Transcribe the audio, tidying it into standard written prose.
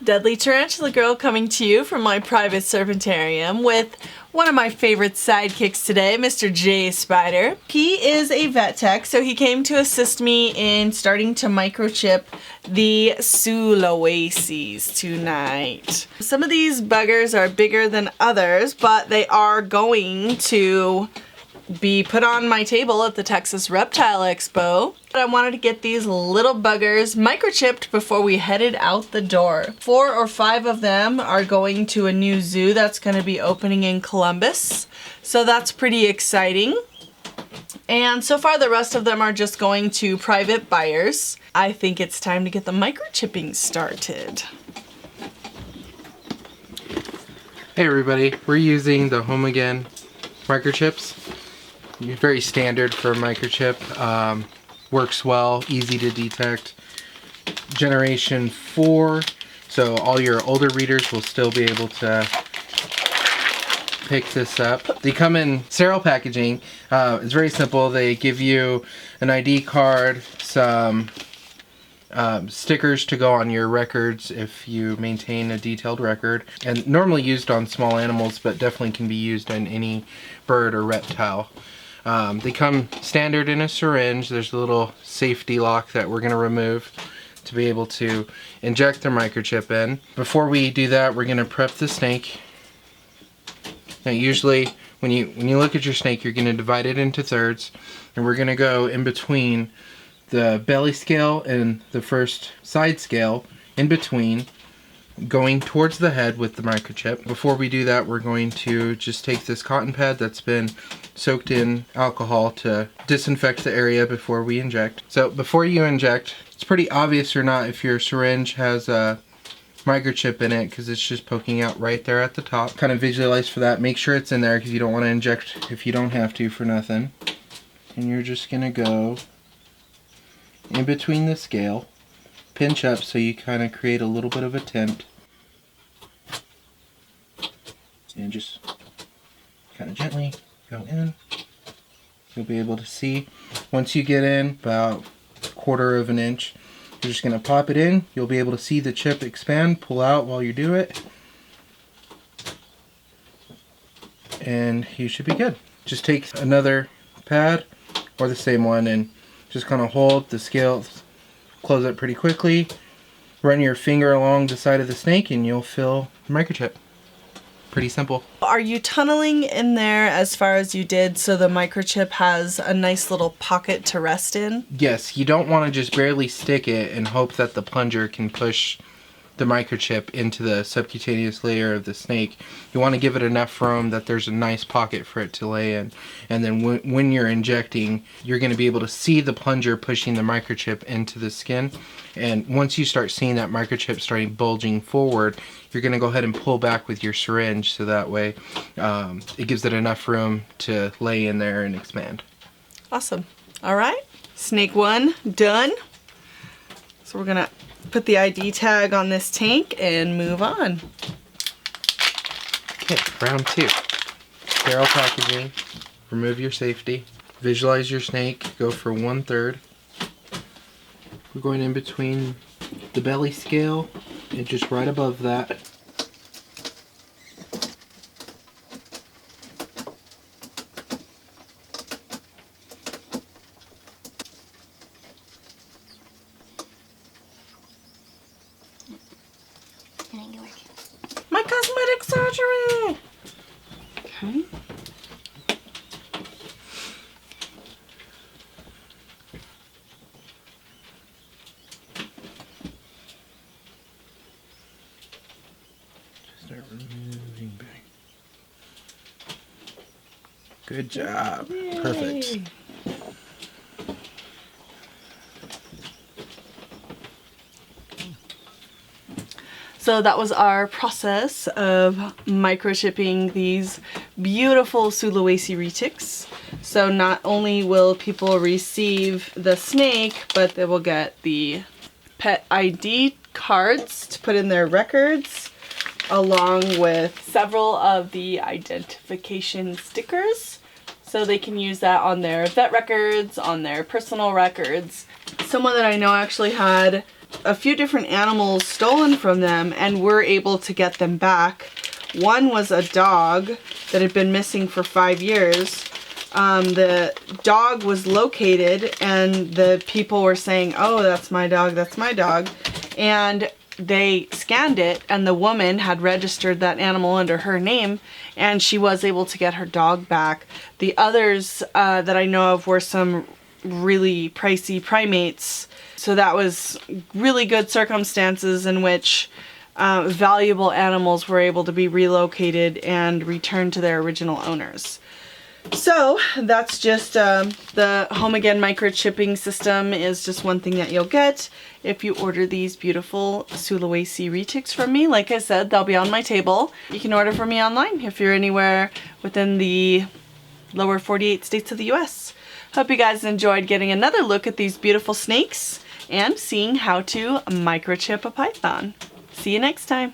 Deadly Tarantula Girl coming to you from my private serpentarium with one of my favorite sidekicks today, Mr. J Spider. He is a vet tech, so he came to assist me in starting to microchip the Sulawesi's tonight. Some of these buggers are bigger than others, but they are going to be put on my table at the Texas Reptile Expo. But I wanted to get these little buggers microchipped before we headed out the door. 4 or 5 of them are going to a new zoo that's going to be opening in Columbus. So that's pretty exciting. And so far the rest of them are just going to private buyers. I think it's time to get the microchipping started. Hey everybody, we're using the Home Again microchips. Very standard for a microchip. Works well, easy to detect. Generation 4, so all your older readers will still be able to pick this up. They come in sterile packaging. It's very simple. They give you an ID card, some stickers to go on your records if you maintain a detailed record, and normally used on small animals, but definitely can be used on any bird or reptile. They come standard in a syringe. There's a little safety lock that we're going to remove to be able to inject the microchip in. Before we do that, we're going to prep the snake. Now usually when you look at your snake, you're going to divide it into thirds, and we're going to go in between the belly scale and the first side scale, in between, going towards the head with the microchip. Before we do that, we're going to just take this cotton pad that's been soaked in alcohol to disinfect the area before we inject. So before you inject, it's pretty obvious or not if your syringe has a microchip in it, because it's just poking out right there at the top. Kind of visualize for that. Make sure it's in there because you don't want to inject if you don't have to for nothing. And you're just gonna go in between the scale, pinch up so you kind of create a little bit of a tint, and just kind of gently go in. You'll be able to see once you get in about 1/4 of an inch, you're just going to pop it in. You'll be able to see the chip expand, pull out while you do it, and you should be good. Just take another pad or the same one and just kind of hold the scale, close it pretty quickly, run your finger along the side of the snake, and you'll fill the microchip. Pretty simple. Are you tunneling in there as far as you did so the microchip has a nice little pocket to rest in? Yes, you don't want to just barely stick it and hope that the plunger can push the microchip into the subcutaneous layer of the snake. You want to give it enough room that there's a nice pocket for it to lay in. And then when you're injecting, you're going to be able to see the plunger pushing the microchip into the skin. And once you start seeing that microchip starting bulging forward, you're going to go ahead and pull back with your syringe, so that way it gives it enough room to lay in there and expand. Awesome. All right, snake 1 done. So we're gonna put the ID tag on this tank and move on. Okay, round 2. Sterile packaging. Remove your safety. Visualize your snake. Go for 1/3. We're going in between the belly scale and just right above that. My cosmetic surgery! Okay. Start removing back. Good job. Yay. Perfect. So that was our process of microchipping these beautiful Sulawesi Retics. So not only will people receive the snake, but they will get the pet ID cards to put in their records, along with several of the identification stickers. So they can use that on their vet records, on their personal records. Someone that I know actually had a few different animals stolen from them and were able to get them back. One was a dog that had been missing for 5 years. The dog was located and the people were saying, oh, that's my dog, that's my dog. And they scanned it and the woman had registered that animal under her name and she was able to get her dog back. The others that I know of were some really pricey primates. So that was really good circumstances in which valuable animals were able to be relocated and returned to their original owners. So that's just the Home Again microchipping system is just one thing that you'll get if you order these beautiful Sulawesi Retics from me. Like I said, they'll be on my table. You can order from me online if you're anywhere within the lower 48 states of the US. Hope you guys enjoyed getting another look at these beautiful snakes and seeing how to microchip a python. See you next time.